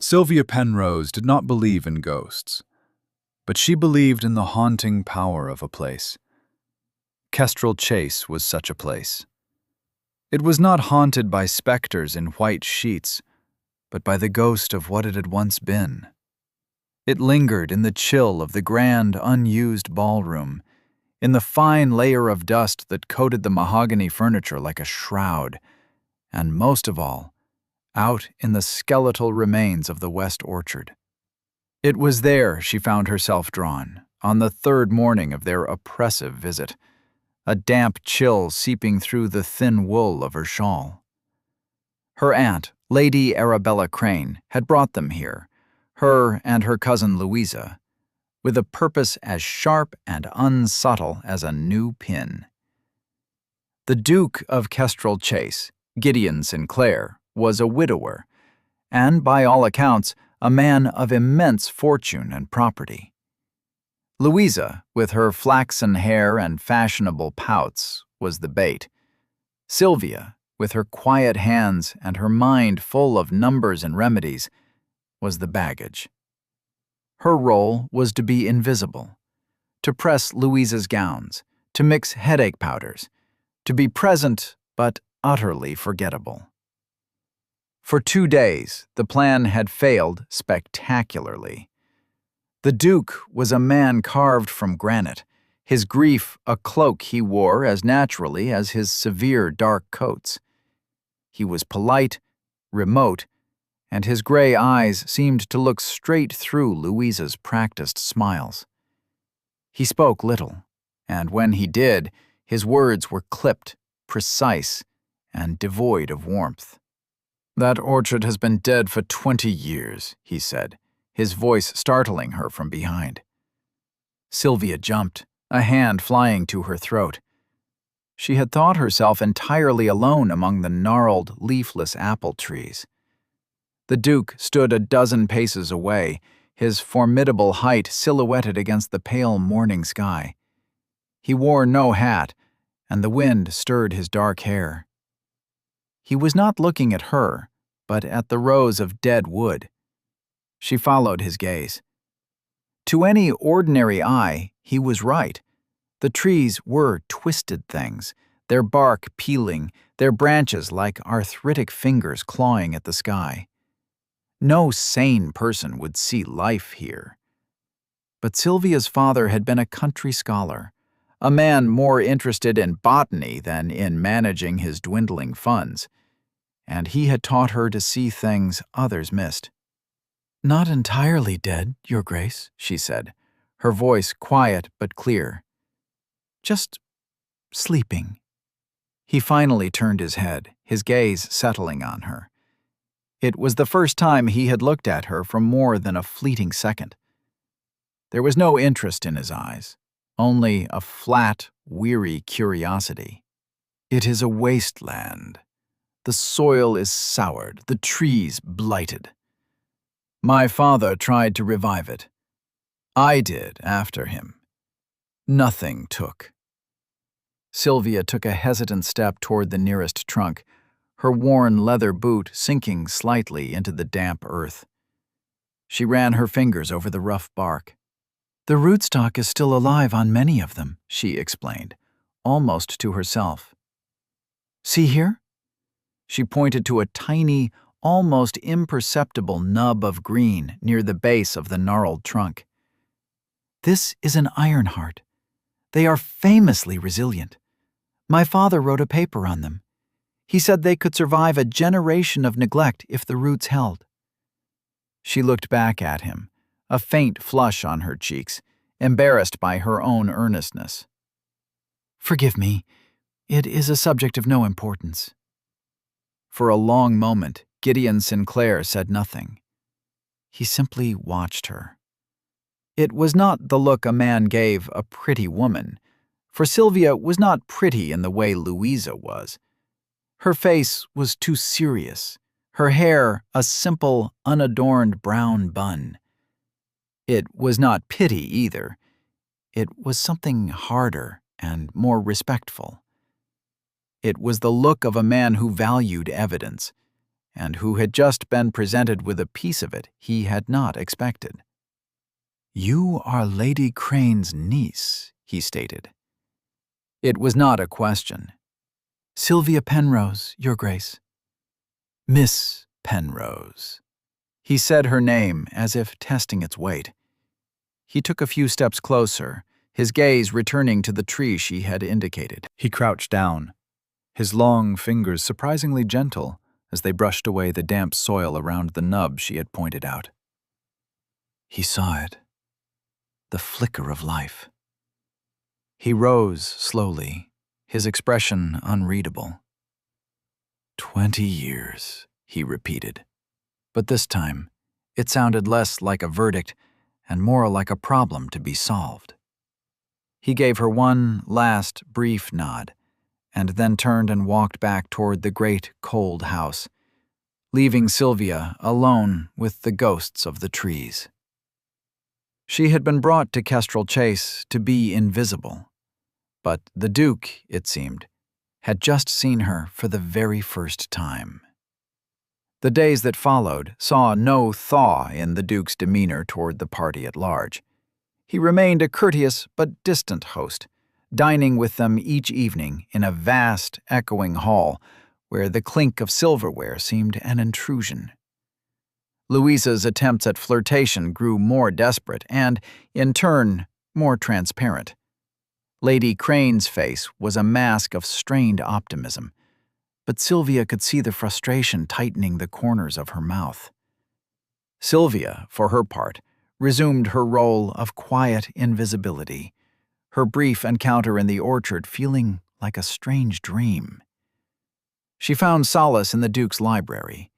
Sylvia Penrose did not believe in ghosts, but she believed in the haunting power of a place. Kestrel Chase was such a place. It was not haunted by specters in white sheets, but by the ghost of what it had once been. It lingered in the chill of the grand, unused ballroom, in the fine layer of dust that coated the mahogany furniture like a shroud, and most of all, out in the skeletal remains of the West Orchard. It was there she found herself drawn, on the third morning of their oppressive visit, a damp chill seeping through the thin wool of her shawl. Her aunt, Lady Arabella Crane, had brought them here, her and her cousin Louisa, with a purpose as sharp and unsubtle as a new pin. The Duke of Kestrel Chase, Gideon Sinclair, was a widower, and by all accounts, a man of immense fortune and property. Louisa, with her flaxen hair and fashionable pouts, was the bait. Sylvia, with her quiet hands and her mind full of numbers and remedies, was the baggage. Her role was to be invisible, to press Louisa's gowns, to mix headache powders, to be present but utterly forgettable. For 2 days, the plan had failed spectacularly. The Duke was a man carved from granite, his grief a cloak he wore as naturally as his severe dark coats. He was polite, remote, and his gray eyes seemed to look straight through Louisa's practiced smiles. He spoke little, and when he did, his words were clipped, precise, and devoid of warmth. "That orchard has been dead for 20 years, he said, his voice startling her from behind. Sylvia jumped, a hand flying to her throat. She had thought herself entirely alone among the gnarled, leafless apple trees. The Duke stood a dozen paces away, his formidable height silhouetted against the pale morning sky. He wore no hat, and the wind stirred his dark hair. He was not looking at her, but at the rows of dead wood. She followed his gaze. To any ordinary eye, he was right. The trees were twisted things, their bark peeling, their branches like arthritic fingers clawing at the sky. No sane person would see life here. But Sylvia's father had been a country scholar, a man more interested in botany than in managing his dwindling funds, and he had taught her to see things others missed. "Not entirely dead, Your Grace," she said, her voice quiet but clear. "Just sleeping." He finally turned his head, his gaze settling on her. It was the first time he had looked at her for more than a fleeting second. There was no interest in his eyes, only a flat, weary curiosity. "It is a wasteland. The soil is soured, the trees blighted. My father tried to revive it. I did after him. Nothing took." Sylvia took a hesitant step toward the nearest trunk, her worn leather boot sinking slightly into the damp earth. She ran her fingers over the rough bark. "The rootstock is still alive on many of them," she explained, almost to herself. "See here?" She pointed to a tiny, almost imperceptible nub of green near the base of the gnarled trunk. "This is an ironheart. They are famously resilient. My father wrote a paper on them. He said they could survive a generation of neglect if the roots held." She looked back at him, a faint flush on her cheeks, embarrassed by her own earnestness. "Forgive me. It is a subject of no importance." For a long moment, Gideon Sinclair said nothing. He simply watched her. It was not the look a man gave a pretty woman, for Sylvia was not pretty in the way Louisa was. Her face was too serious, her hair a simple, unadorned brown bun. It was not pity either. It was something harder and more respectful. It was the look of a man who valued evidence, and who had just been presented with a piece of it he had not expected. "You are Lady Crane's niece," he stated. It was not a question. "Sylvia Penrose, Your Grace." "Miss Penrose." He said her name as if testing its weight. He took a few steps closer, his gaze returning to the tree she had indicated. He crouched down, his long fingers surprisingly gentle as they brushed away the damp soil around the nub she had pointed out. He saw it, the flicker of life. He rose slowly, his expression unreadable. 20 years, he repeated. But this time, it sounded less like a verdict and more like a problem to be solved. He gave her one last brief nod, and then turned and walked back toward the great, cold house, leaving Sylvia alone with the ghosts of the trees. She had been brought to Kestrel Chase to be invisible, but the Duke, it seemed, had just seen her for the very first time. The days that followed saw no thaw in the Duke's demeanor toward the party at large. He remained a courteous but distant host, dining with them each evening in a vast, echoing hall where the clink of silverware seemed an intrusion. Louisa's attempts at flirtation grew more desperate and, in turn, more transparent. Lady Crane's face was a mask of strained optimism, but Sylvia could see the frustration tightening the corners of her mouth. Sylvia, for her part, resumed her role of quiet invisibility, her brief encounter in the orchard feeling like a strange dream. She found solace in the Duke's library.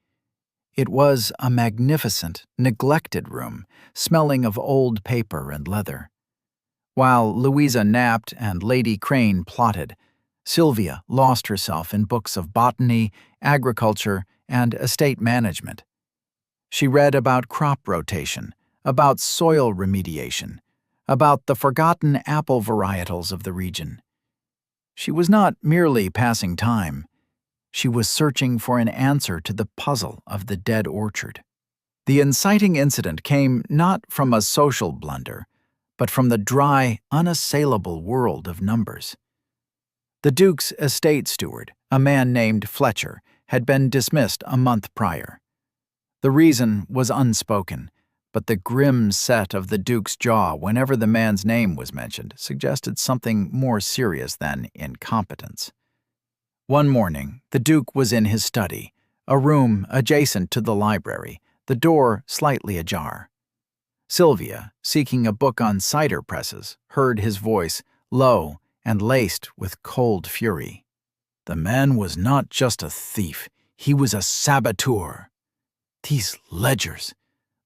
It was a magnificent, neglected room, smelling of old paper and leather. While Louisa napped and Lady Crane plotted, Sylvia lost herself in books of botany, agriculture, and estate management. She read about crop rotation, about soil remediation, about the forgotten apple varietals of the region. She was not merely passing time. She was searching for an answer to the puzzle of the dead orchard. The inciting incident came not from a social blunder, but from the dry, unassailable world of numbers. The Duke's estate steward, a man named Fletcher, had been dismissed a month prior. The reason was unspoken, but the grim set of the Duke's jaw whenever the man's name was mentioned suggested something more serious than incompetence. One morning, the Duke was in his study, a room adjacent to the library, the door slightly ajar. Sylvia, seeking a book on cider presses, heard his voice, low and laced with cold fury. The man was not just a thief, he was a saboteur. These ledgers,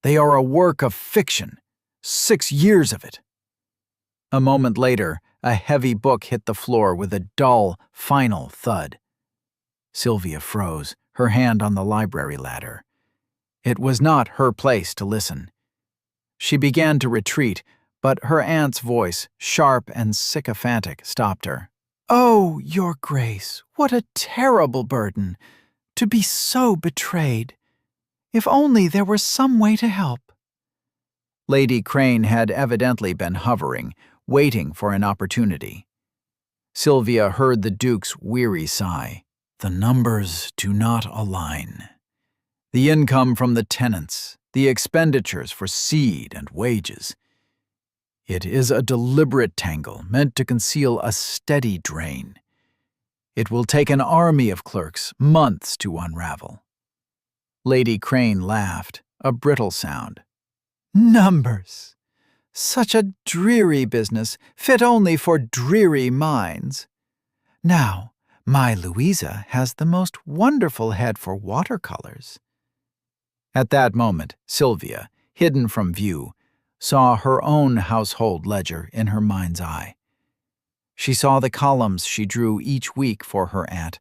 they are a work of fiction. 6 years of it. A moment later, a heavy book hit the floor with a dull, final thud. Sylvia froze, her hand on the library ladder. It was not her place to listen. She began to retreat, but her aunt's voice, sharp and sycophantic, stopped her. "Oh, Your Grace, what a terrible burden! To be so betrayed! If only there were some way to help." Lady Crane had evidently been hovering, waiting for an opportunity. Sylvia heard the Duke's weary sigh. The numbers do not align. The income from the tenants, the expenditures for seed and wages. It is a deliberate tangle meant to conceal a steady drain. It will take an army of clerks months to unravel. Lady Crane laughed, a brittle sound. "Numbers! Such a dreary business, fit only for dreary minds. Now, my Louisa has the most wonderful head for watercolors." At that moment, Sylvia, hidden from view, saw her own household ledger in her mind's eye. She saw the columns she drew each week for her aunt,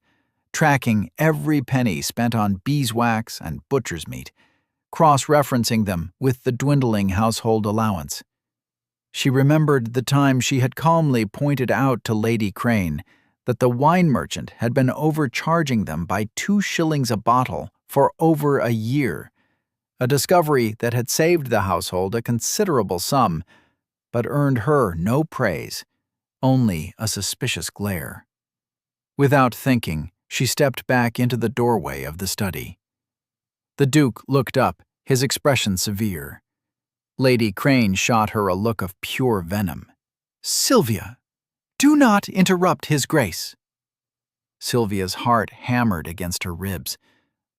tracking every penny spent on beeswax and butcher's meat, cross-referencing them with the dwindling household allowance. She remembered the time she had calmly pointed out to Lady Crane that the wine merchant had been overcharging them by 2 shillings a bottle for over a year, a discovery that had saved the household a considerable sum, but earned her no praise, only a suspicious glare. Without thinking, she stepped back into the doorway of the study. The Duke looked up, his expression severe. Lady Crane shot her a look of pure venom. "Sylvia, do not interrupt His Grace." Sylvia's heart hammered against her ribs,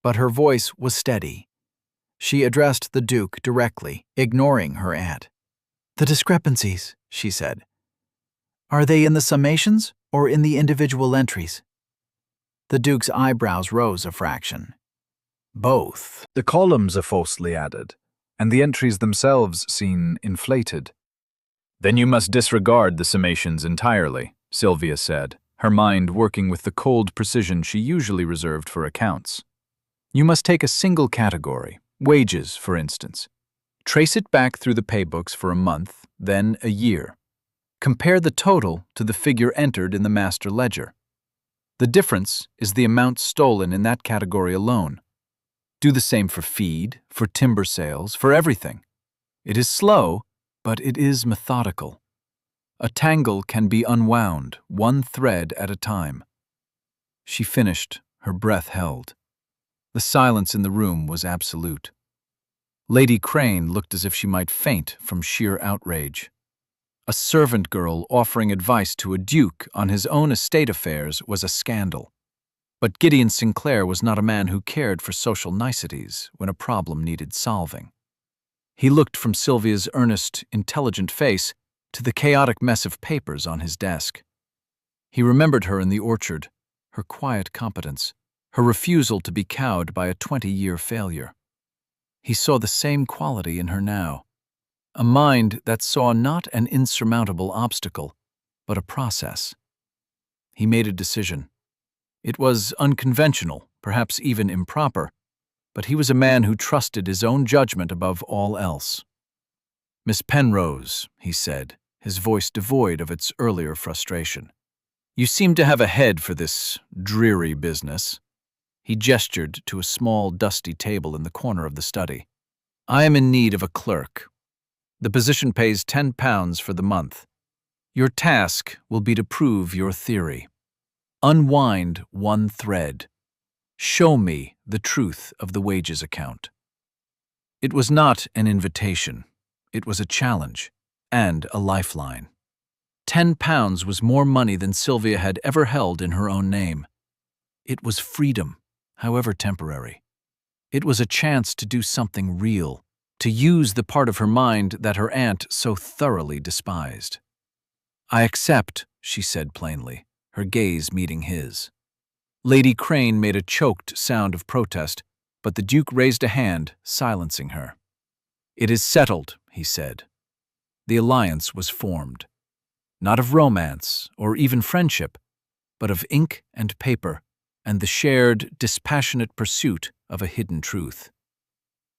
but her voice was steady. She addressed the Duke directly, ignoring her aunt. "The discrepancies," she said. "Are they in the summations or in the individual entries?" The Duke's eyebrows rose a fraction. Both. The columns are falsely added, and the entries themselves seem inflated. Then you must disregard the summations entirely, Sylvia said, her mind working with the cold precision she usually reserved for accounts. You must take a single category, wages, for instance. Trace it back through the paybooks for a month, then a year. Compare the total to the figure entered in the master ledger. The difference is the amount stolen in that category alone. Do the same for feed, for timber sales, for everything. It is slow, but it is methodical. A tangle can be unwound, one thread at a time. She finished, her breath held. The silence in the room was absolute. Lady Crane looked as if she might faint from sheer outrage. A servant girl offering advice to a duke on his own estate affairs was a scandal. But Gideon Sinclair was not a man who cared for social niceties when a problem needed solving. He looked from Sylvia's earnest, intelligent face to the chaotic mess of papers on his desk. He remembered her in the orchard, her quiet competence, her refusal to be cowed by a 20-year failure. He saw the same quality in her now, a mind that saw not an insurmountable obstacle, but a process. He made a decision. It was unconventional, perhaps even improper, but he was a man who trusted his own judgment above all else. "Miss Penrose," he said, his voice devoid of its earlier frustration, "you seem to have a head for this dreary business." He gestured to a small, dusty table in the corner of the study. "I am in need of a clerk. The position pays £10 for the month. Your task will be to prove your theory. Unwind one thread. Show me the truth of the wages account." It was not an invitation. It was a challenge and a lifeline. £10 was more money than Sylvia had ever held in her own name. It was freedom, however temporary. It was a chance to do something real, to use the part of her mind that her aunt so thoroughly despised. "I accept," she said plainly, her gaze meeting his. Lady Crane made a choked sound of protest, but the Duke raised a hand, silencing her. "It is settled," he said. The alliance was formed. Not of romance or even friendship, but of ink and paper and the shared, dispassionate pursuit of a hidden truth.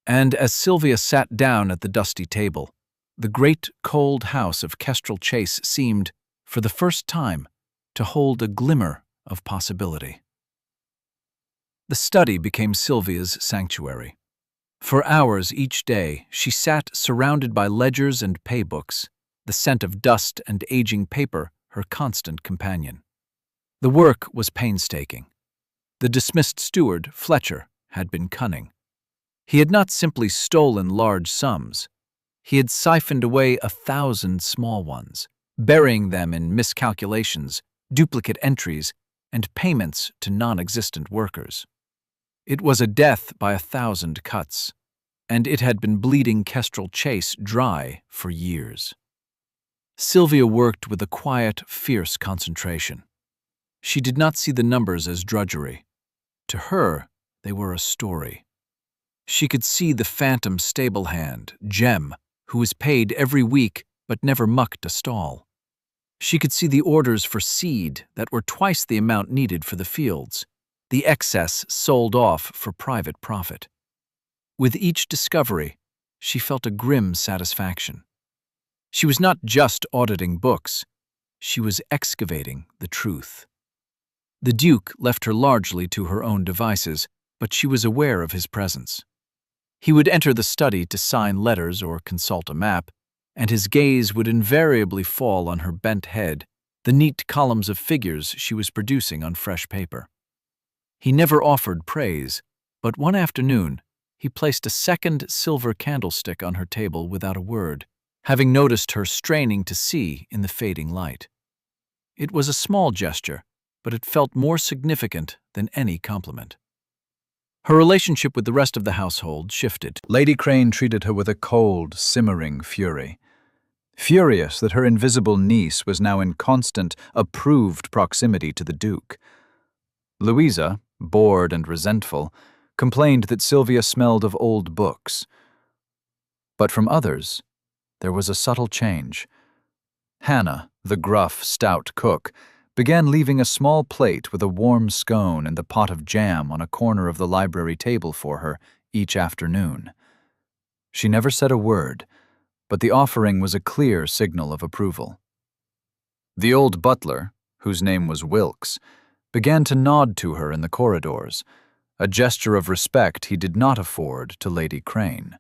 And as Sylvia sat down at the dusty table, the great cold house of Kestrel Chase seemed, for the first time, to hold a glimmer of possibility. The study became Sylvia's sanctuary. For hours each day, she sat surrounded by ledgers and paybooks, the scent of dust and aging paper her constant companion. The work was painstaking. The dismissed steward, Fletcher, had been cunning. He had not simply stolen large sums. He had siphoned away 1,000 small ones, burying them in miscalculations, duplicate entries, and payments to non-existent workers. It was a death by 1,000 cuts, and it had been bleeding Kestrel Chase dry for years. Sylvia worked with a quiet, fierce concentration. She did not see the numbers as drudgery. To her, they were a story. She could see the phantom stable hand, Jem, who was paid every week but never mucked a stall. She could see the orders for seed that were twice the amount needed for the fields, the excess sold off for private profit. With each discovery, she felt a grim satisfaction. She was not just auditing books, she was excavating the truth. The Duke left her largely to her own devices, but she was aware of his presence. He would enter the study to sign letters or consult a map, and his gaze would invariably fall on her bent head, the neat columns of figures she was producing on fresh paper. He never offered praise, but one afternoon he placed a second silver candlestick on her table without a word, having noticed her straining to see in the fading light. It was a small gesture, but it felt more significant than any compliment. Her relationship with the rest of the household shifted. Lady Crane treated her with a cold, simmering fury. Furious that her invisible niece was now in constant, approved proximity to the Duke. Louisa, bored and resentful, complained that Sylvia smelled of old books. But from others, there was a subtle change. Hannah, the gruff, stout cook, began leaving a small plate with a warm scone and a pot of jam on a corner of the library table for her each afternoon. She never said a word, but the offering was a clear signal of approval. The old butler, whose name was Wilkes, began to nod to her in the corridors, a gesture of respect he did not afford to Lady Crane.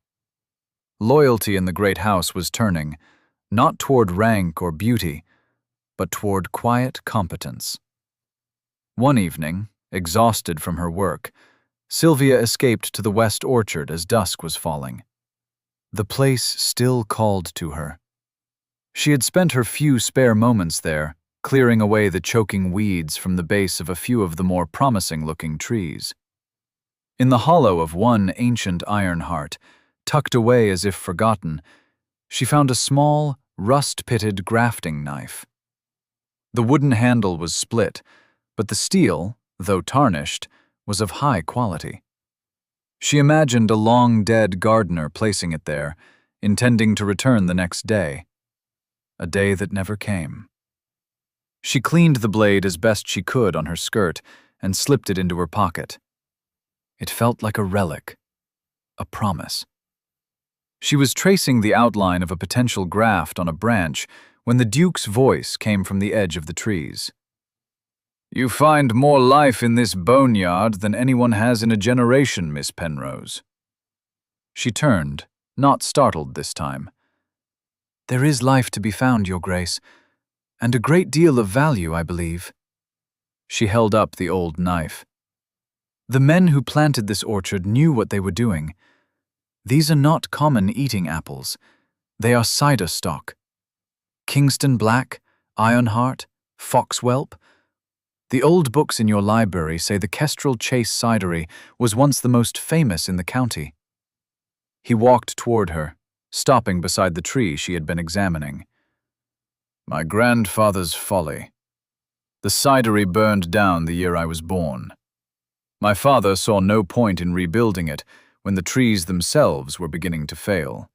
Loyalty in the great house was turning, not toward rank or beauty, but toward quiet competence. One evening, exhausted from her work, Sylvia escaped to the west orchard as dusk was falling. The place still called to her. She had spent her few spare moments there, clearing away the choking weeds from the base of a few of the more promising-looking trees. In the hollow of one ancient iron heart, tucked away as if forgotten, she found a small, rust-pitted grafting knife. The wooden handle was split, but the steel, though tarnished, was of high quality. She imagined a long-dead gardener placing it there, intending to return the next day. A day that never came. She cleaned the blade as best she could on her skirt and slipped it into her pocket. It felt like a relic, a promise. She was tracing the outline of a potential graft on a branch when the Duke's voice came from the edge of the trees. "You find more life in this boneyard than anyone has in a generation, Miss Penrose." She turned, not startled this time. "There is life to be found, Your Grace, and a great deal of value, I believe." She held up the old knife. "The men who planted this orchard knew what they were doing. These are not common eating apples. They are cider stock. Kingston Black, Ironheart, Foxwhelp. The old books in your library say the Kestrel Chase cidery was once the most famous in the county." He walked toward her, stopping beside the tree she had been examining. "My grandfather's folly. The cidery burned down the year I was born. My father saw no point in rebuilding it when the trees themselves were beginning to fail."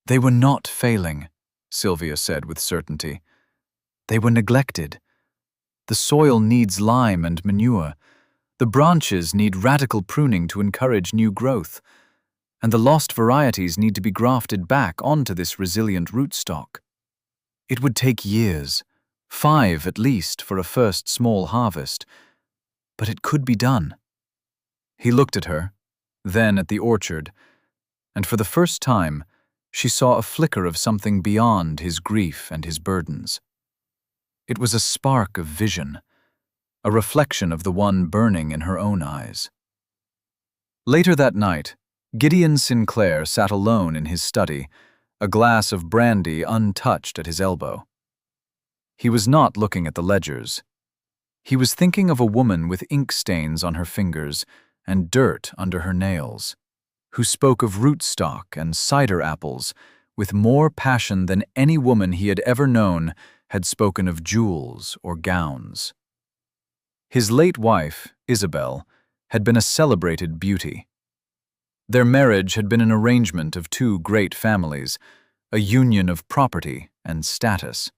"They were not failing," Sylvia said with certainty. "They were neglected. The soil needs lime and manure. The branches need radical pruning to encourage new growth. And the lost varieties need to be grafted back onto this resilient rootstock. It would take years, 5 at least, for a first small harvest. But it could be done." He looked at her, then at the orchard, and for the first time, she saw a flicker of something beyond his grief and his burdens. It was a spark of vision, a reflection of the one burning in her own eyes. Later that night, Gideon Sinclair sat alone in his study, a glass of brandy untouched at his elbow. He was not looking at the ledgers. He was thinking of a woman with ink stains on her fingers and dirt under her nails, who spoke of rootstock and cider apples with more passion than any woman he had ever known had spoken of jewels or gowns. His late wife, Isabel, had been a celebrated beauty. Their marriage had been an arrangement of 2 great families, a union of property and status.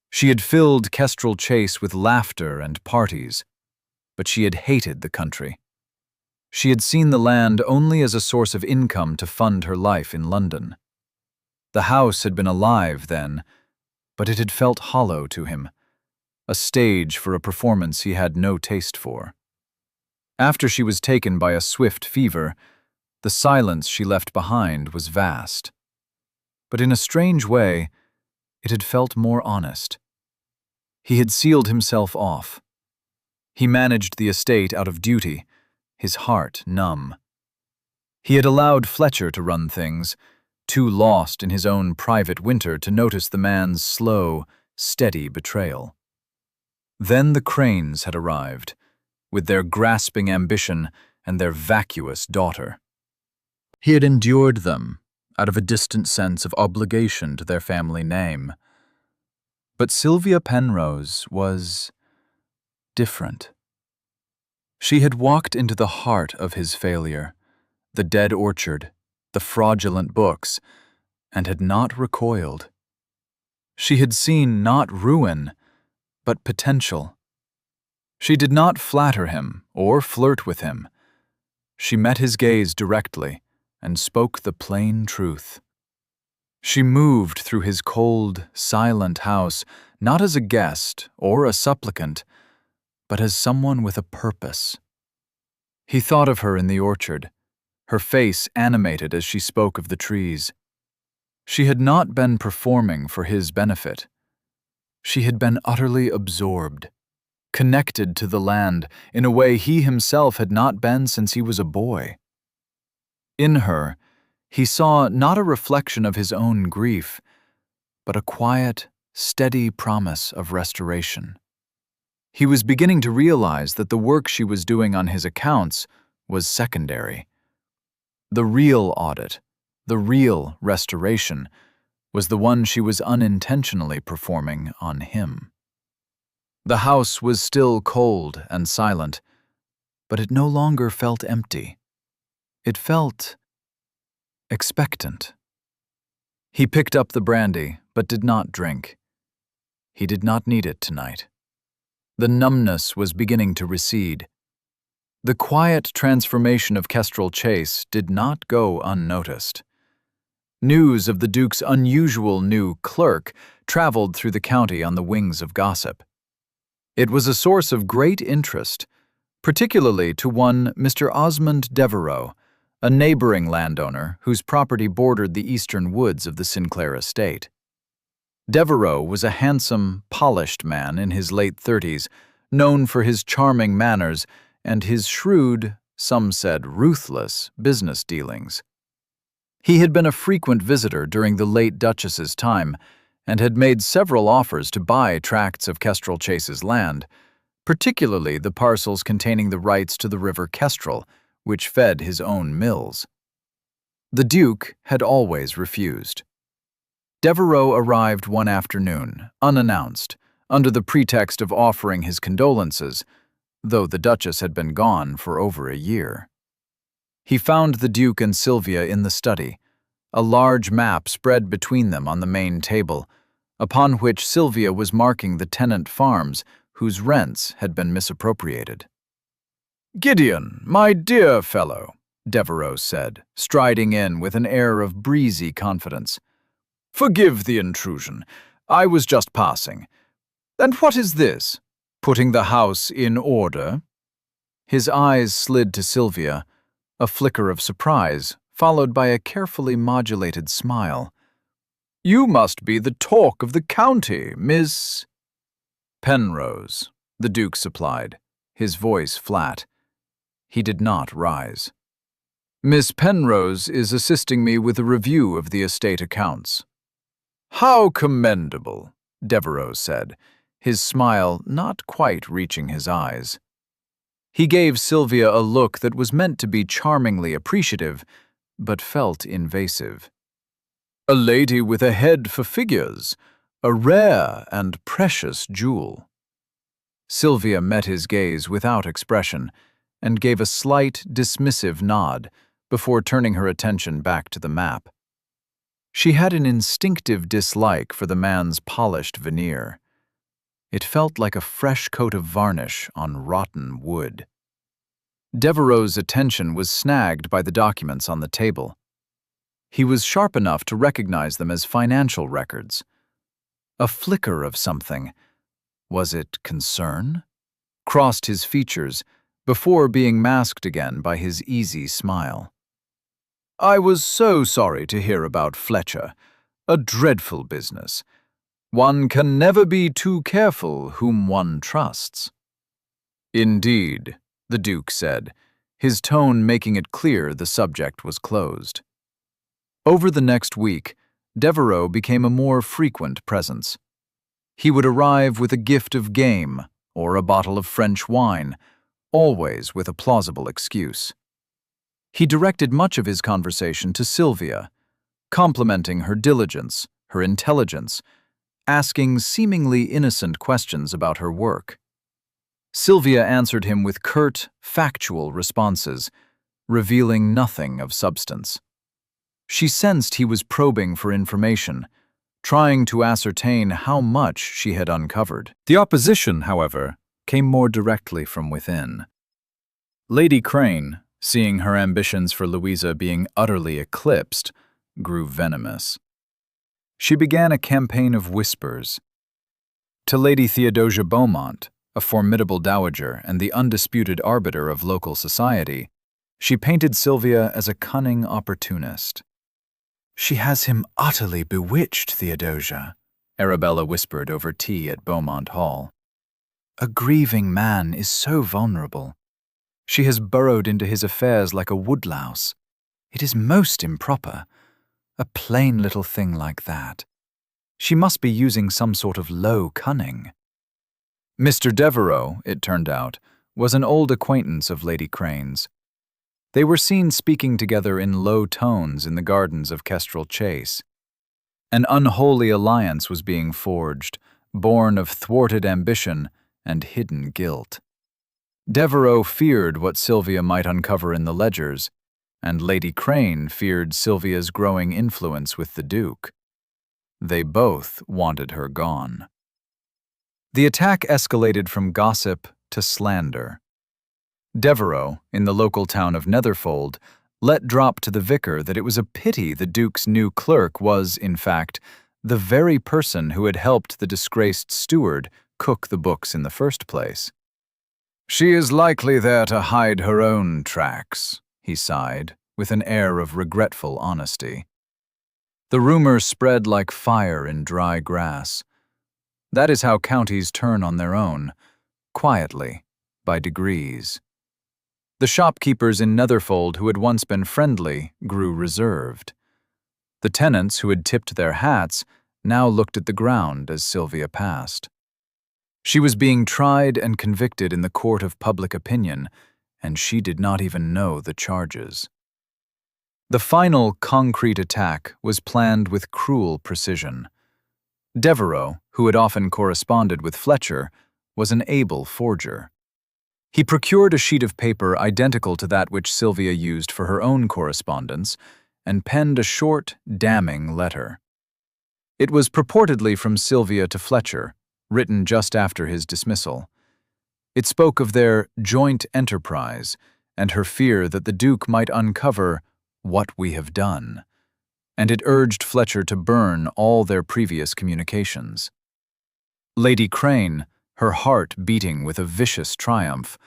She had filled Kestrel Chase with laughter and parties, but she had hated the country. She had seen the land only as a source of income to fund her life in London. The house had been alive then, but it had felt hollow to him, a stage for a performance he had no taste for. After she was taken by a swift fever, the silence she left behind was vast. But in a strange way, it had felt more honest. He had sealed himself off. He managed the estate out of duty, his heart numb. He had allowed Fletcher to run things, too lost in his own private winter to notice the man's slow, steady betrayal. Then the Cranes had arrived, with their grasping ambition and their vacuous daughter. He had endured them out of a distant sense of obligation to their family name. But Sylvia Penrose was different. She had walked into the heart of his failure, the dead orchard, the fraudulent books, and had not recoiled. She had seen not ruin, but potential. She did not flatter him or flirt with him. She met his gaze directly and spoke the plain truth. She moved through his cold, silent house not as a guest or a supplicant, but as someone with a purpose. He thought of her in the orchard, her face animated as she spoke of the trees. She had not been performing for his benefit. She had been utterly absorbed, connected to the land in a way he himself had not been since he was a boy. In her, he saw not a reflection of his own grief, but a quiet, steady promise of restoration. He was beginning to realize that the work she was doing on his accounts was secondary. The real audit, the real restoration, was the one she was unintentionally performing on him. The house was still cold and silent, but it no longer felt empty. It felt expectant. He picked up the brandy, but did not drink. He did not need it tonight. The numbness was beginning to recede. The quiet transformation of Kestrel Chase did not go unnoticed. News of the Duke's unusual new clerk traveled through the county on the wings of gossip. It was a source of great interest, particularly to one Mr. Osmond Devereux, a neighboring landowner whose property bordered the eastern woods of the Sinclair estate. Devereux was a handsome, polished man in his late 30s, known for his charming manners and his shrewd, some said ruthless, business dealings. He had been a frequent visitor during the late Duchess's time and had made several offers to buy tracts of Kestrel Chase's land, particularly the parcels containing the rights to the river Kestrel, which fed his own mills. The Duke had always refused. Devereux arrived one afternoon, unannounced, under the pretext of offering his condolences, though the Duchess had been gone for over a year. He found the Duke and Sylvia in the study, a large map spread between them on the main table, upon which Sylvia was marking the tenant farms whose rents had been misappropriated. "Gideon, my dear fellow," Devereux said, striding in with an air of breezy confidence. "Forgive the intrusion. I was just passing. And what is this? Putting the house in order?" His eyes slid to Sylvia, a flicker of surprise, followed by a carefully modulated smile. "You must be the talk of the county, Miss—" "Penrose," the Duke supplied, his voice flat. He did not rise. "Miss Penrose is assisting me with a review of the estate accounts." "How commendable," Devereux said, his smile not quite reaching his eyes. He gave Sylvia a look that was meant to be charmingly appreciative, but felt invasive. "A lady with a head for figures, a rare and precious jewel." Sylvia met his gaze without expression and gave a slight, dismissive nod before turning her attention back to the map. She had an instinctive dislike for the man's polished veneer. It felt like a fresh coat of varnish on rotten wood. Devereux's attention was snagged by the documents on the table. He was sharp enough to recognize them as financial records. A flicker of something, was it concern, crossed his features, before being masked again by his easy smile. "I was so sorry to hear about Fletcher. A dreadful business. One can never be too careful whom one trusts." "Indeed," the Duke said, his tone making it clear the subject was closed. Over the next week, Devereux became a more frequent presence. He would arrive with a gift of game or a bottle of French wine, always with a plausible excuse. He directed much of his conversation to Sylvia, complimenting her diligence, her intelligence, asking seemingly innocent questions about her work. Sylvia answered him with curt, factual responses, revealing nothing of substance. She sensed he was probing for information, trying to ascertain how much she had uncovered. The opposition, however, came more directly from within. Lady Crane, seeing her ambitions for Louisa being utterly eclipsed, grew venomous. She began a campaign of whispers. To Lady Theodosia Beaumont, a formidable dowager and the undisputed arbiter of local society, she painted Sylvia as a cunning opportunist. "She has him utterly bewitched, Theodosia," Arabella whispered over tea at Beaumont Hall. "A grieving man is so vulnerable. She has burrowed into his affairs like a woodlouse. It is most improper. A plain little thing like that. She must be using some sort of low cunning." Mr. Devereux, it turned out, was an old acquaintance of Lady Crane's. They were seen speaking together in low tones in the gardens of Kestrel Chase. An unholy alliance was being forged, born of thwarted ambition and hidden guilt. Devereux feared what Sylvia might uncover in the ledgers, and Lady Crane feared Sylvia's growing influence with the Duke. They both wanted her gone. The attack escalated from gossip to slander. Devereux, in the local town of Netherfold, let drop to the vicar that it was a pity the Duke's new clerk was, in fact, the very person who had helped the disgraced steward cook the books in the first place. "She is likely there to hide her own tracks," he sighed, with an air of regretful honesty. The rumor spread like fire in dry grass. That is how counties turn on their own, quietly, by degrees. The shopkeepers in Netherfold who had once been friendly grew reserved. The tenants who had tipped their hats now looked at the ground as Sylvia passed. She was being tried and convicted in the court of public opinion, and she did not even know the charges. The final concrete attack was planned with cruel precision. Devereux, who had often corresponded with Fletcher, was an able forger. He procured a sheet of paper identical to that which Sylvia used for her own correspondence and penned a short, damning letter. It was purportedly from Sylvia to Fletcher, written just after his dismissal. It spoke of their joint enterprise and her fear that the Duke might uncover what we have done, and it urged Fletcher to burn all their previous communications. Lady Crane, her heart beating with a vicious triumph,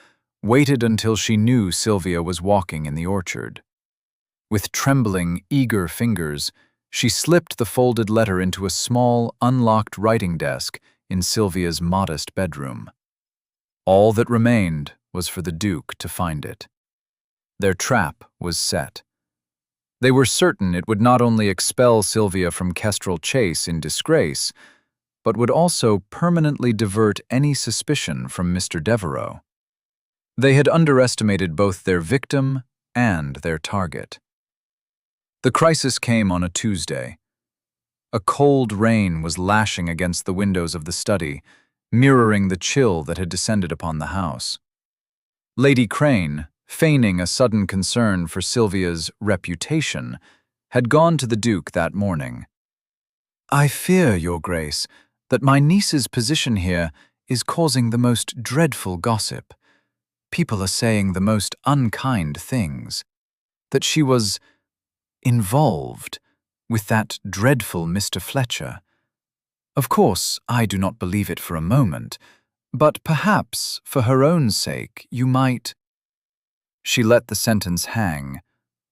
waited until she knew Sylvia was walking in the orchard. With trembling, eager fingers, she slipped the folded letter into a small, unlocked writing desk in Sylvia's modest bedroom. All that remained was for the Duke to find it. Their trap was set. They were certain it would not only expel Sylvia from Kestrel Chase in disgrace, but would also permanently divert any suspicion from Mr. Devereux. They had underestimated both their victim and their target. The crisis came on a Tuesday. A cold rain was lashing against the windows of the study, mirroring the chill that had descended upon the house. Lady Crane, feigning a sudden concern for Sylvia's reputation, had gone to the Duke that morning. "I fear, Your Grace, that my niece's position here is causing the most dreadful gossip. People are saying the most unkind things. That she was involved with that dreadful Mr. Fletcher. Of course, I do not believe it for a moment, but perhaps, for her own sake, you might—" She let the sentence hang,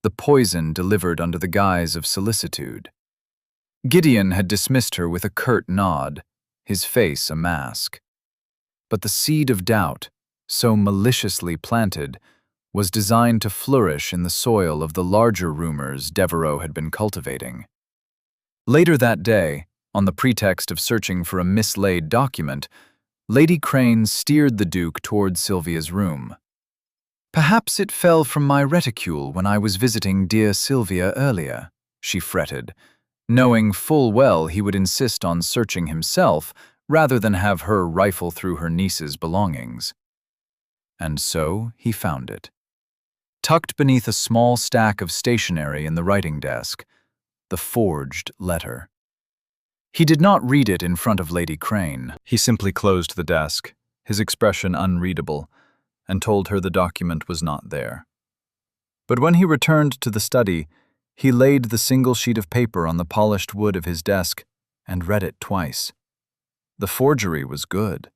the poison delivered under the guise of solicitude. Gideon had dismissed her with a curt nod, his face a mask. But the seed of doubt, so maliciously planted, was designed to flourish in the soil of the larger rumors Devereux had been cultivating. Later that day, on the pretext of searching for a mislaid document, Lady Crane steered the Duke toward Sylvia's room. "Perhaps it fell from my reticule when I was visiting dear Sylvia earlier," she fretted, knowing full well he would insist on searching himself rather than have her rifle through her niece's belongings. And so he found it. Tucked beneath a small stack of stationery in the writing desk, the forged letter. He did not read it in front of Lady Crane. He simply closed the desk, his expression unreadable, and told her the document was not there. But when he returned to the study, he laid the single sheet of paper on the polished wood of his desk and read it twice. The forgery was good.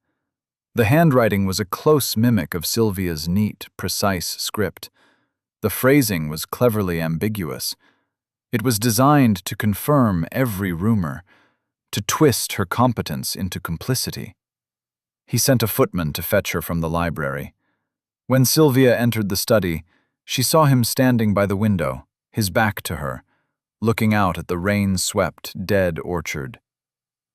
The handwriting was a close mimic of Sylvia's neat, precise script. The phrasing was cleverly ambiguous. It was designed to confirm every rumor, to twist her competence into complicity. He sent a footman to fetch her from the library. When Sylvia entered the study, she saw him standing by the window, his back to her, looking out at the rain-swept, dead orchard.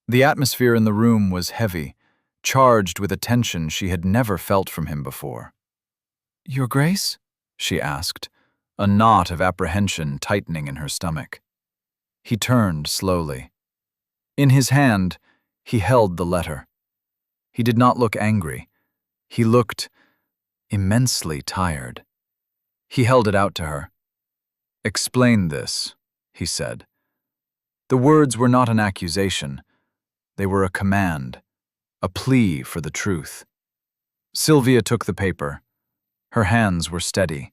The atmosphere in the room was heavy, charged with a tension she had never felt from him before. "Your Grace?" she asked, a knot of apprehension tightening in her stomach. He turned slowly. In his hand, he held the letter. He did not look angry. He looked immensely tired. He held it out to her. "Explain this," he said. The words were not an accusation. They were a command, a plea for the truth. Sylvia took the paper. Her hands were steady.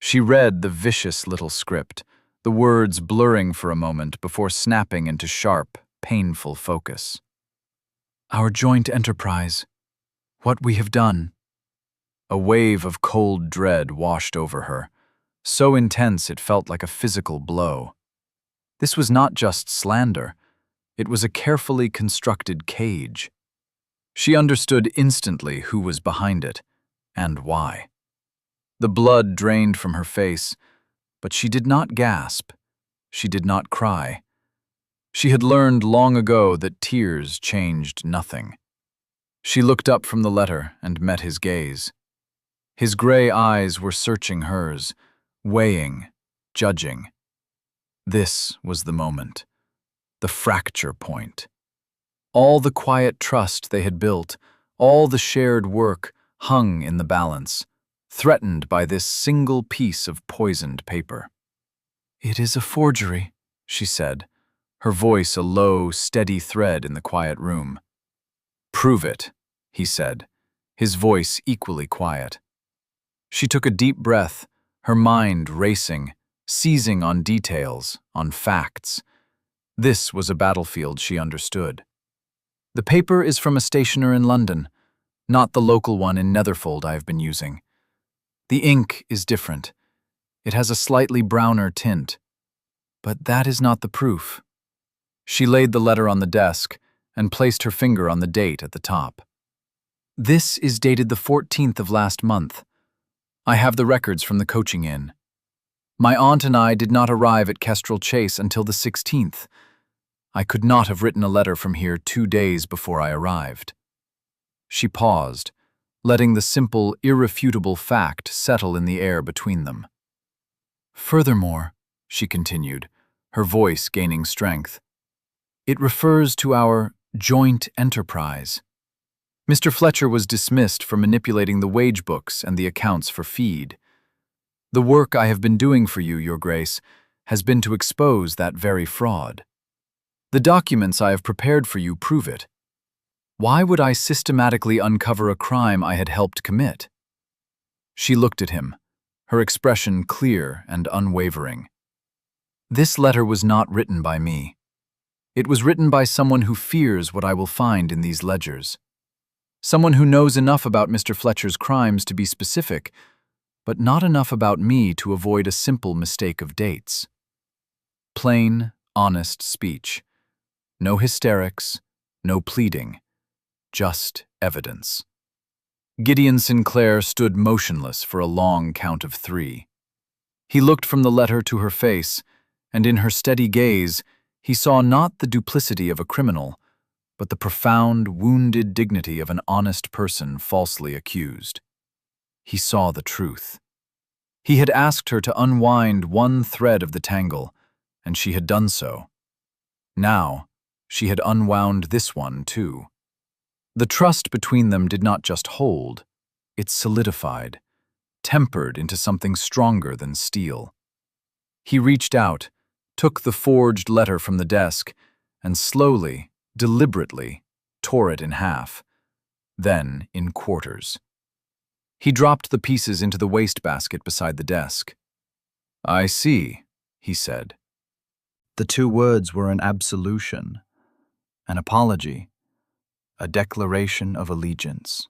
She read the vicious little script, the words blurring for a moment before snapping into sharp, painful focus. "Our joint enterprise. What we have done." A wave of cold dread washed over her, so intense it felt like a physical blow. This was not just slander. It was a carefully constructed cage. She understood instantly who was behind it, and why. The blood drained from her face, but she did not gasp. She did not cry. She had learned long ago that tears changed nothing. She looked up from the letter and met his gaze. His gray eyes were searching hers, weighing, judging. This was the moment, the fracture point. All the quiet trust they had built, all the shared work hung in the balance, threatened by this single piece of poisoned paper. "It is a forgery," she said, her voice a low, steady thread in the quiet room. "Prove it," he said, his voice equally quiet. She took a deep breath, her mind racing, seizing on details, on facts. This was a battlefield she understood. "The paper is from a stationer in London, not the local one in Netherfold I have been using. The ink is different. It has a slightly browner tint. But that is not the proof." She laid the letter on the desk and placed her finger on the date at the top. "This is dated the 14th of last month. I have the records from the coaching inn. My aunt and I did not arrive at Kestrel Chase until the 16th. I could not have written a letter from here 2 days before I arrived." She paused, letting the simple, irrefutable fact settle in the air between them. "Furthermore," she continued, her voice gaining strength, "it refers to our joint enterprise. Mr. Fletcher was dismissed for manipulating the wage books and the accounts for feed. The work I have been doing for you, Your Grace, has been to expose that very fraud. The documents I have prepared for you prove it. Why would I systematically uncover a crime I had helped commit?" She looked at him, her expression clear and unwavering. "This letter was not written by me. It was written by someone who fears what I will find in these ledgers. Someone who knows enough about Mr. Fletcher's crimes to be specific, but not enough about me to avoid a simple mistake of dates. Plain, honest speech. No hysterics, no pleading, just evidence. Gideon Sinclair stood motionless for a long count of 3. He looked from the letter to her face, and in her steady gaze, he saw not the duplicity of a criminal, but the profound, wounded dignity of an honest person falsely accused. He saw the truth. He had asked her to unwind one thread of the tangle, and she had done so. Now, she had unwound this one too. The trust between them did not just hold, it solidified, tempered into something stronger than steel. He reached out, took the forged letter from the desk, and slowly, deliberately, tore it in half, then in quarters. He dropped the pieces into the wastebasket beside the desk. "I see," he said. The 2 words were an absolution, an apology, a declaration of allegiance.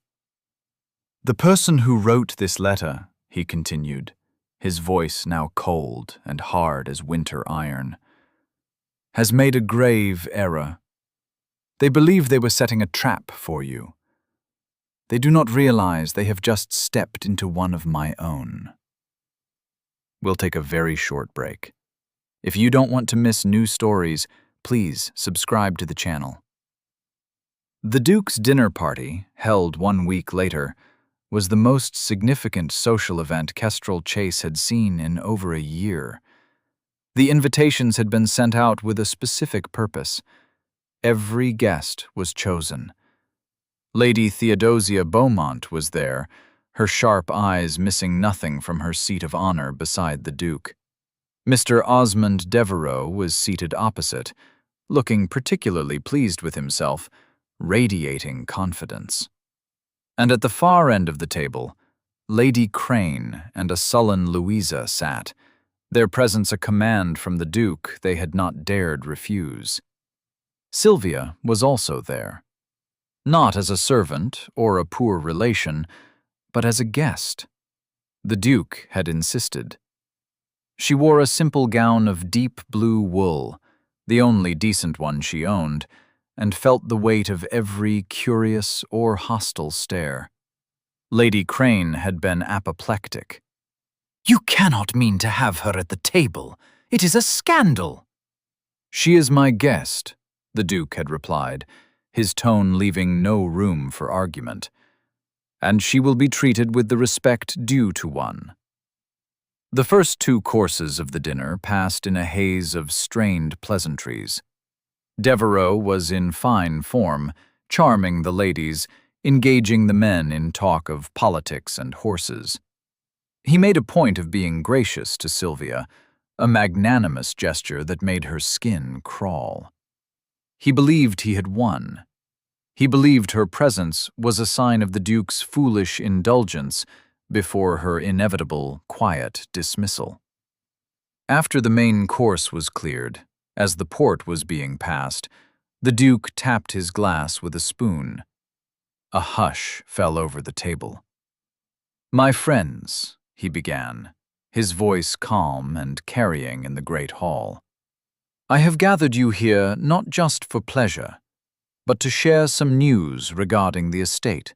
"The person who wrote this letter," he continued, his voice now cold and hard as winter iron, "has made a grave error. They believe they were setting a trap for you. They do not realize they have just stepped into one of my own." We'll take a very short break. If you don't want to miss new stories, please subscribe to the channel. The Duke's dinner party, held 1 week later, was the most significant social event Kestrel Chase had seen in over a year. The invitations had been sent out with a specific purpose. Every guest was chosen. Lady Theodosia Beaumont was there, her sharp eyes missing nothing from her seat of honor beside the Duke. Mr. Osmond Devereux was seated opposite, looking particularly pleased with himself, radiating confidence. And at the far end of the table, Lady Crane and a sullen Louisa sat, their presence a command from the Duke they had not dared refuse. Sylvia was also there, not as a servant or a poor relation, but as a guest. The Duke had insisted. She wore a simple gown of deep blue wool, the only decent one she owned, and felt the weight of every curious or hostile stare. Lady Crane had been apoplectic. "You cannot mean to have her at the table. It is a scandal." "She is my guest," the Duke had replied, his tone leaving no room for argument. "And she will be treated with the respect due to one." The first 2 courses of the dinner passed in a haze of strained pleasantries. Devereux was in fine form, charming the ladies, engaging the men in talk of politics and horses. He made a point of being gracious to Sylvia, a magnanimous gesture that made her skin crawl. He believed he had won. He believed her presence was a sign of the Duke's foolish indulgence before her inevitable, quiet dismissal. After the main course was cleared, as the port was being passed, the Duke tapped his glass with a spoon. A hush fell over the table. "My friends," he began, his voice calm and carrying in the great hall, "I have gathered you here not just for pleasure, but to share some news regarding the estate.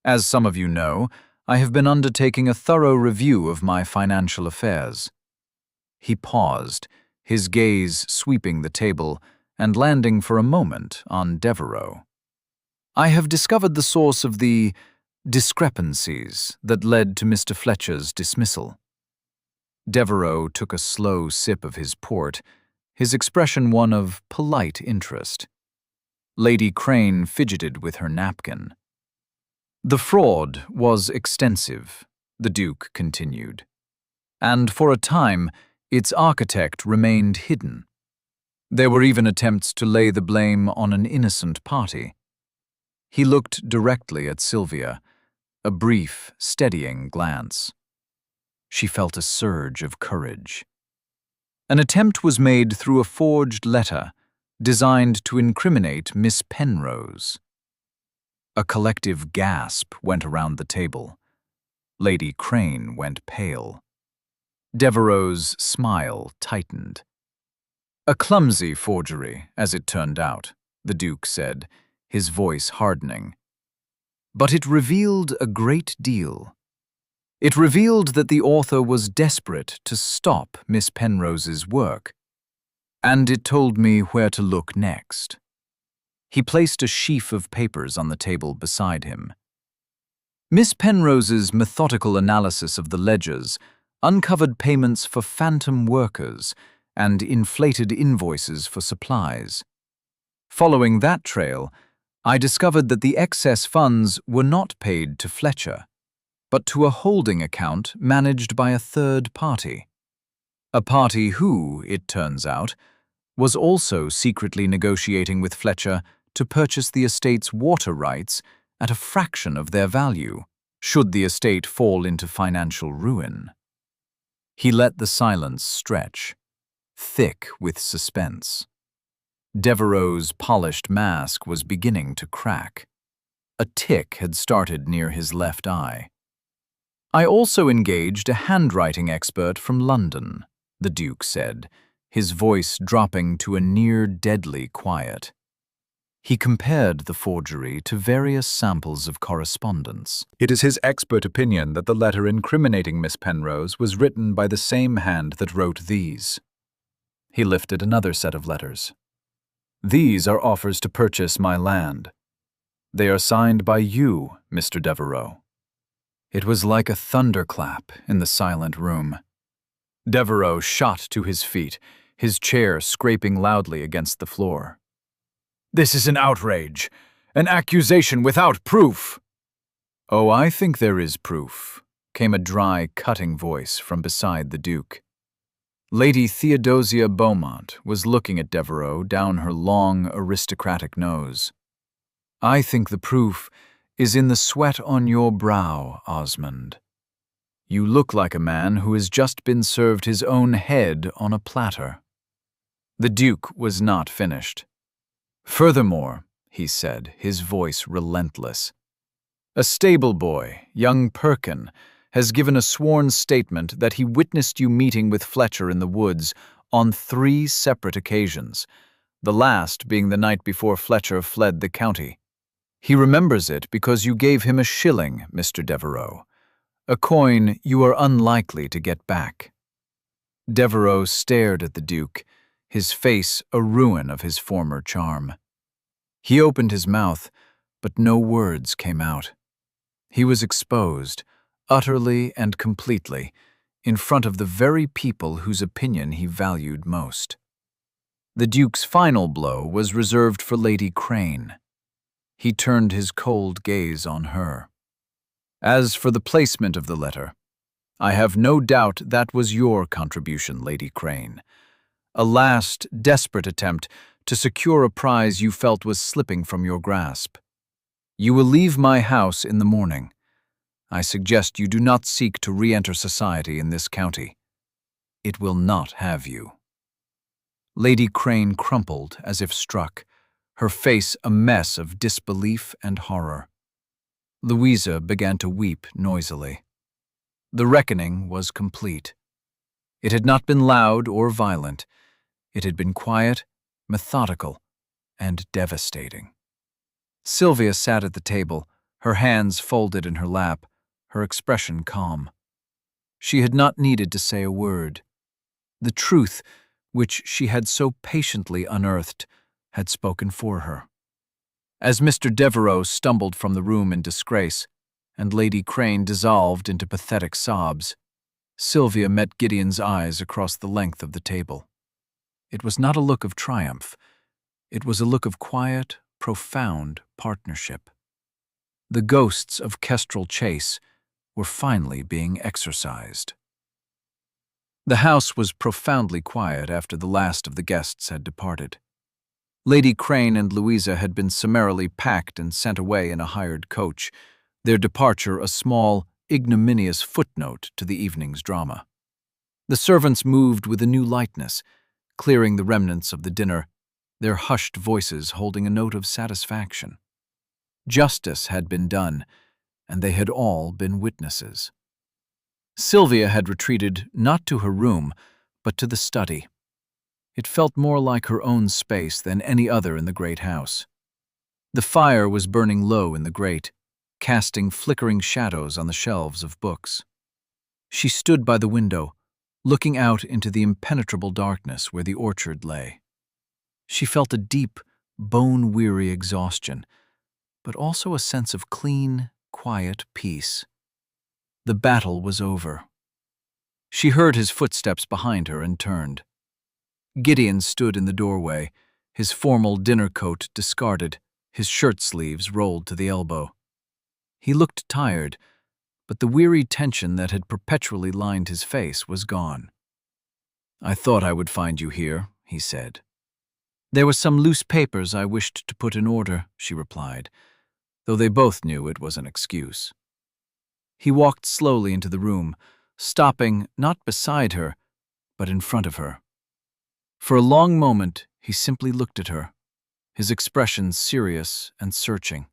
As some of you know, I have been undertaking a thorough review of my financial affairs." He paused, his gaze sweeping the table and landing for a moment on Devereux. "I have discovered the source of the discrepancies that led to Mr. Fletcher's dismissal." Devereux took a slow sip of his port, his expression one of polite interest. Lady Crane fidgeted with her napkin. "The fraud was extensive," the Duke continued, "and for a time its architect remained hidden. There were even attempts to lay the blame on an innocent party." He looked directly at Sylvia, a brief, steadying glance. She felt a surge of courage. An attempt was made through a forged letter designed to incriminate Miss Penrose. A collective gasp went around the table. Lady Crane went pale. Devereux's smile tightened. "A clumsy forgery, as it turned out," the Duke said, his voice hardening. "But it revealed a great deal. It revealed that the author was desperate to stop Miss Penrose's work, and it told me where to look next." He placed a sheaf of papers on the table beside him. Miss Penrose's methodical analysis of the ledgers uncovered payments for phantom workers and inflated invoices for supplies. Following that trail, I discovered that the excess funds were not paid to Fletcher, but to a holding account managed by a third party. A party who, it turns out, was also secretly negotiating with Fletcher to purchase the estate's water rights at a fraction of their value, should the estate fall into financial ruin. He let the silence stretch, thick with suspense. Devereux's polished mask was beginning to crack. A tic had started near his left eye. "I also engaged a handwriting expert from London," the Duke said, his voice dropping to a near-deadly quiet. He compared the forgery to various samples of correspondence. It is his expert opinion that the letter incriminating Miss Penrose was written by the same hand that wrote these. He lifted another set of letters. "These are offers to purchase my land. They are signed by you, Mr. Devereux." It was like a thunderclap in the silent room. Devereux shot to his feet, his chair scraping loudly against the floor. "This is an outrage, an accusation without proof." "Oh, I think there is proof," came a dry, cutting voice from beside the Duke. Lady Theodosia Beaumont was looking at Devereux down her long, aristocratic nose. "I think the proof is in the sweat on your brow, Osmond. You look like a man who has just been served his own head on a platter." The Duke was not finished. "Furthermore," he said, his voice relentless, "a stable boy, young Perkin, has given a sworn statement that he witnessed you meeting with Fletcher in the woods on 3 separate occasions, the last being the night before Fletcher fled the county. He remembers it because you gave him a shilling, Mr. Devereux, a coin you are unlikely to get back." Devereux stared at the Duke, his face a ruin of his former charm. He opened his mouth, but no words came out. He was exposed, utterly and completely, in front of the very people whose opinion he valued most. The Duke's final blow was reserved for Lady Crane. He turned his cold gaze on her. "As for the placement of the letter, I have no doubt that was your contribution, Lady Crane. A last, desperate attempt to secure a prize you felt was slipping from your grasp. You will leave my house in the morning. I suggest you do not seek to re-enter society in this county. It will not have you." Lady Crane crumpled as if struck, her face a mess of disbelief and horror. Louisa began to weep noisily. The reckoning was complete. It had not been loud or violent. It had been quiet, methodical, and devastating. Sylvia sat at the table, her hands folded in her lap, her expression calm. She had not needed to say a word. The truth, which she had so patiently unearthed, had spoken for her. As Mr. Devereux stumbled from the room in disgrace, and Lady Crane dissolved into pathetic sobs, Sylvia met Gideon's eyes across the length of the table. It was not a look of triumph. It was a look of quiet, profound partnership. The ghosts of Kestrel Chase were finally being exorcised. The house was profoundly quiet after the last of the guests had departed. Lady Crane and Louisa had been summarily packed and sent away in a hired coach, their departure a small, ignominious footnote to the evening's drama. The servants moved with a new lightness, clearing the remnants of the dinner, their hushed voices holding a note of satisfaction. Justice had been done, and they had all been witnesses. Sylvia had retreated not to her room, but to the study. It felt more like her own space than any other in the great house. The fire was burning low in the grate, casting flickering shadows on the shelves of books. She stood by the window, looking out into the impenetrable darkness where the orchard lay. She felt a deep, bone-weary exhaustion, but also a sense of clean, quiet peace. The battle was over. She heard his footsteps behind her and turned. Gideon stood in the doorway, his formal dinner coat discarded, his shirt sleeves rolled to the elbow. He looked tired, but the weary tension that had perpetually lined his face was gone. "I thought I would find you here," he said. "There were some loose papers I wished to put in order," she replied, though they both knew it was an excuse. He walked slowly into the room, stopping not beside her, but in front of her. For a long moment, he simply looked at her, his expression serious and searching.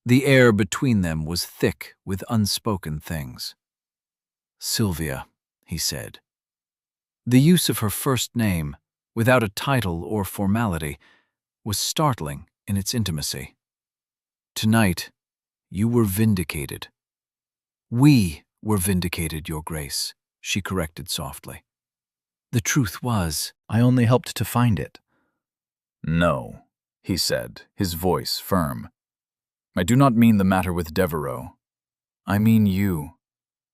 The air between them was thick with unspoken things. "Sylvia," he said. The use of her first name, without a title or formality, was startling in its intimacy. "Tonight, you were vindicated." "We were vindicated, Your Grace," she corrected softly. "The truth was, I only helped to find it." "No," he said, his voice firm. "I do not mean the matter with Devereux. I mean you.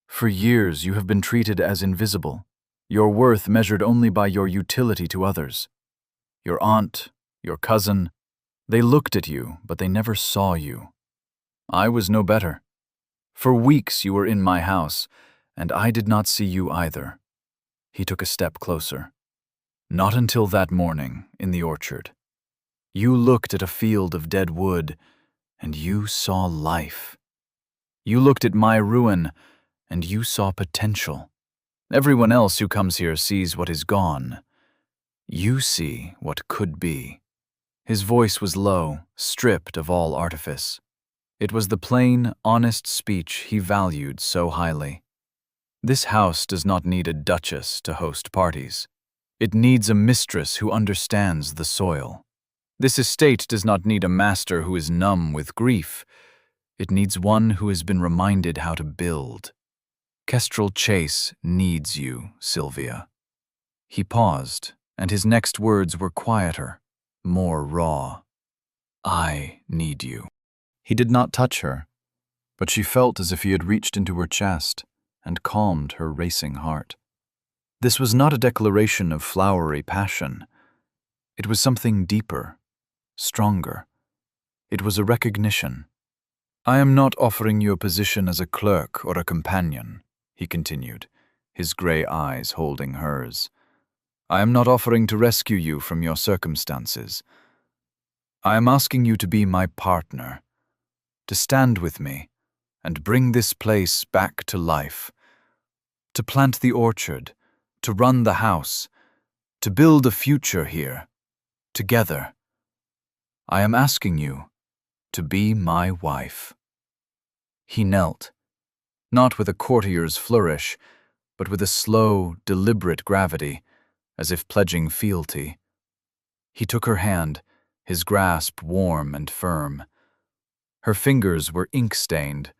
For years you have been treated as invisible, your worth measured only by your utility to others. Your aunt, your cousin, they looked at you, but they never saw you. I was no better. For weeks you were in my house, and I did not see you either." He took a step closer. "Not until that morning in the orchard. You looked at a field of dead wood, and you saw life. You looked at my ruin, and you saw potential. Everyone else who comes here sees what is gone. You see what could be." His voice was low, stripped of all artifice. It was the plain, honest speech he valued so highly. This house does not need a duchess to host parties. It needs a mistress who understands the soil. This estate does not need a master who is numb with grief. It needs one who has been reminded how to build. Kestrel Chase needs you, Sylvia." He paused, and his next words were quieter, more raw. "I need you." He did not touch her, but she felt as if he had reached into her chest and calmed her racing heart. This was not a declaration of flowery passion. It was something deeper, stronger. It was a recognition. "I am not offering you a position as a clerk or a companion," he continued, his gray eyes holding hers. "I am not offering to rescue you from your circumstances. I am asking you to be my partner, to stand with me and bring this place back to life, to plant the orchard, to run the house, to build a future here, together. I am asking you to be my wife." He knelt, not with a courtier's flourish, but with a slow, deliberate gravity, as if pledging fealty. He took her hand, his grasp warm and firm. Her fingers were ink-stained,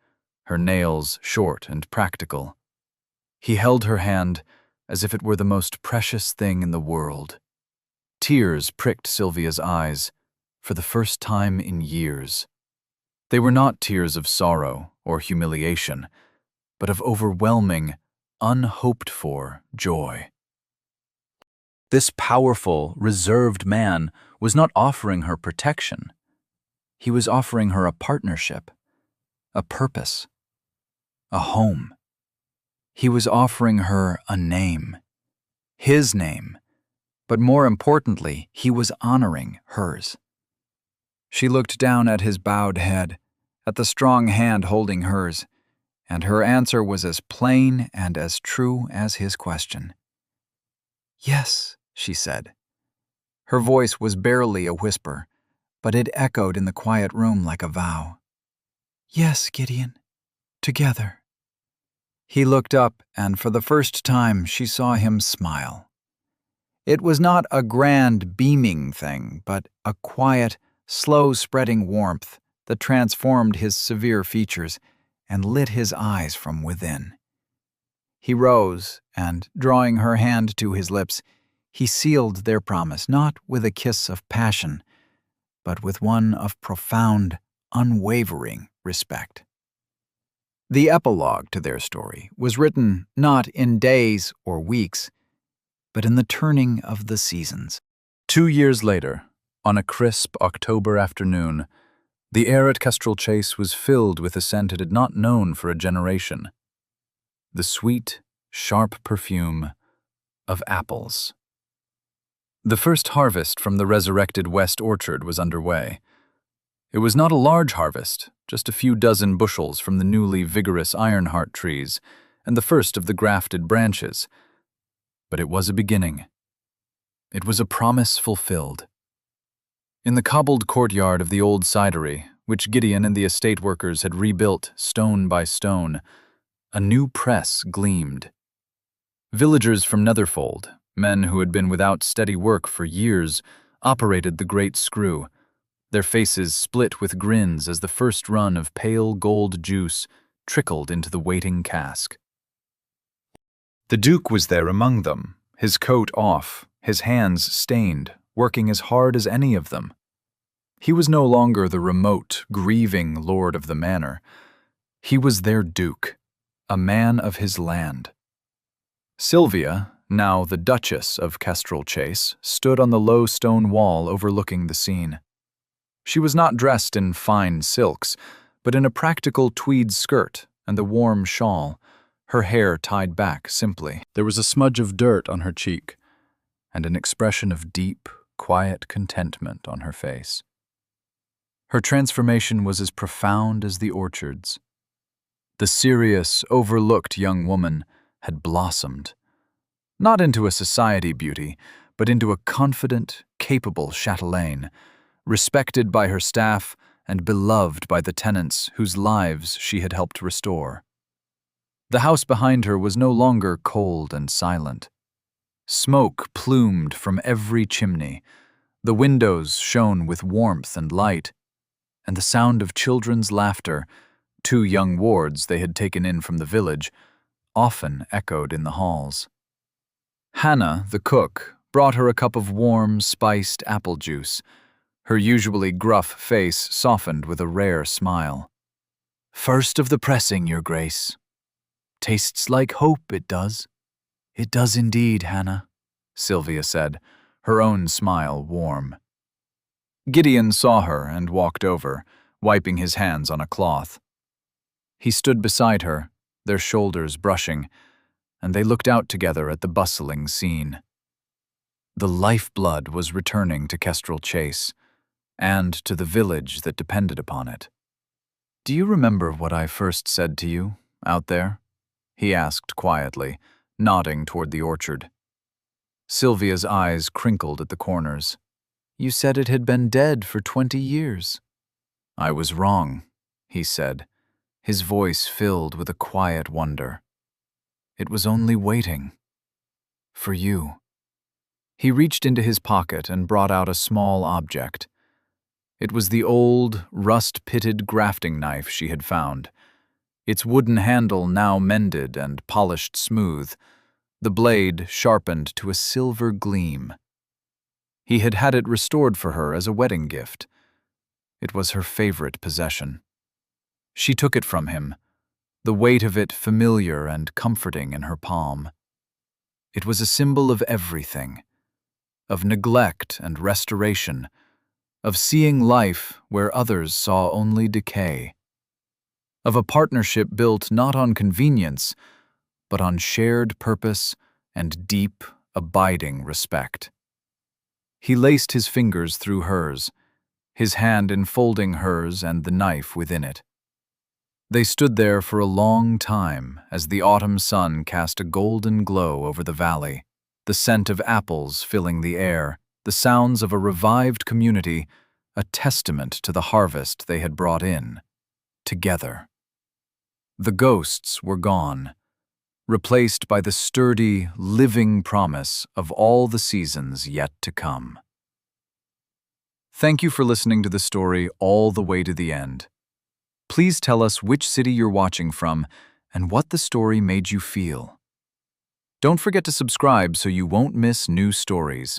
her nails short and practical. He held her hand as if it were the most precious thing in the world. Tears pricked Sylvia's eyes, for the first time in years. They were not tears of sorrow or humiliation, but of overwhelming, unhoped-for joy. This powerful, reserved man was not offering her protection. He was offering her a partnership, a purpose, a home. He was offering her a name, his name, but more importantly, he was honoring hers. She looked down at his bowed head, at the strong hand holding hers, and her answer was as plain and as true as his question. "Yes," she said. Her voice was barely a whisper, but it echoed in the quiet room like a vow. "Yes, Gideon. Together." He looked up, and for the first time she saw him smile. It was not a grand, beaming thing, but a quiet, slow-spreading warmth that transformed his severe features and lit his eyes from within. He rose, and, drawing her hand to his lips, he sealed their promise not with a kiss of passion, but with one of profound, unwavering respect. The epilogue to their story was written not in days or weeks, but in the turning of the seasons. 2 years later, on a crisp October afternoon, the air at Kestrel Chase was filled with a scent it had not known for a generation. The sweet, sharp perfume of apples. The first harvest from the resurrected West Orchard was underway. It was not a large harvest, just a few dozen bushels from the newly vigorous ironheart trees and the first of the grafted branches. But it was a beginning. It was a promise fulfilled. In the cobbled courtyard of the old cidery, which Gideon and the estate workers had rebuilt stone by stone, a new press gleamed. Villagers from Netherfold, men who had been without steady work for years, operated the great screw, their faces split with grins as the first run of pale gold juice trickled into the waiting cask. The Duke was there among them, his coat off, his hands stained, working as hard as any of them. He was no longer the remote, grieving lord of the manor. He was their Duke, a man of his land. Sylvia, now the Duchess of Kestrel Chase, stood on the low stone wall overlooking the scene. She was not dressed in fine silks, but in a practical tweed skirt and a warm shawl, her hair tied back simply. There was a smudge of dirt on her cheek, and an expression of deep, quiet contentment on her face. Her transformation was as profound as the orchards. The serious, overlooked young woman had blossomed, not into a society beauty, but into a confident, capable chatelaine, respected by her staff and beloved by the tenants whose lives she had helped restore. The house behind her was no longer cold and silent. Smoke plumed from every chimney, the windows shone with warmth and light, and the sound of children's laughter, 2 young wards they had taken in from the village, often echoed in the halls. Hannah, the cook, brought her a cup of warm, spiced apple juice, her usually gruff face softened with a rare smile. "First of the pressing, Your Grace. Tastes like hope, it does." "It does indeed, Hannah," Sylvia said, her own smile warm. Gideon saw her and walked over, wiping his hands on a cloth. He stood beside her, their shoulders brushing, and they looked out together at the bustling scene. The lifeblood was returning to Kestrel Chase, and to the village that depended upon it. "Do you remember what I first said to you, out there?" he asked quietly, nodding toward the orchard. Sylvia's eyes crinkled at the corners. "You said it had been dead for 20 years. "I was wrong," he said, his voice filled with a quiet wonder. "It was only waiting. For you." He reached into his pocket and brought out a small object. It was the old, rust-pitted grafting knife she had found, its wooden handle now mended and polished smooth, the blade sharpened to a silver gleam. He had had it restored for her as a wedding gift. It was her favorite possession. She took it from him, the weight of it familiar and comforting in her palm. It was a symbol of everything, of neglect and restoration, of seeing life where others saw only decay, of a partnership built not on convenience, but on shared purpose and deep, abiding respect. He laced his fingers through hers, his hand enfolding hers and the knife within it. They stood there for a long time as the autumn sun cast a golden glow over the valley, the scent of apples filling the air, the sounds of a revived community, a testament to the harvest they had brought in, together. The ghosts were gone, replaced by the sturdy, living promise of all the seasons yet to come. Thank you for listening to the story all the way to the end. Please tell us which city you're watching from and what the story made you feel. Don't forget to subscribe so you won't miss new stories.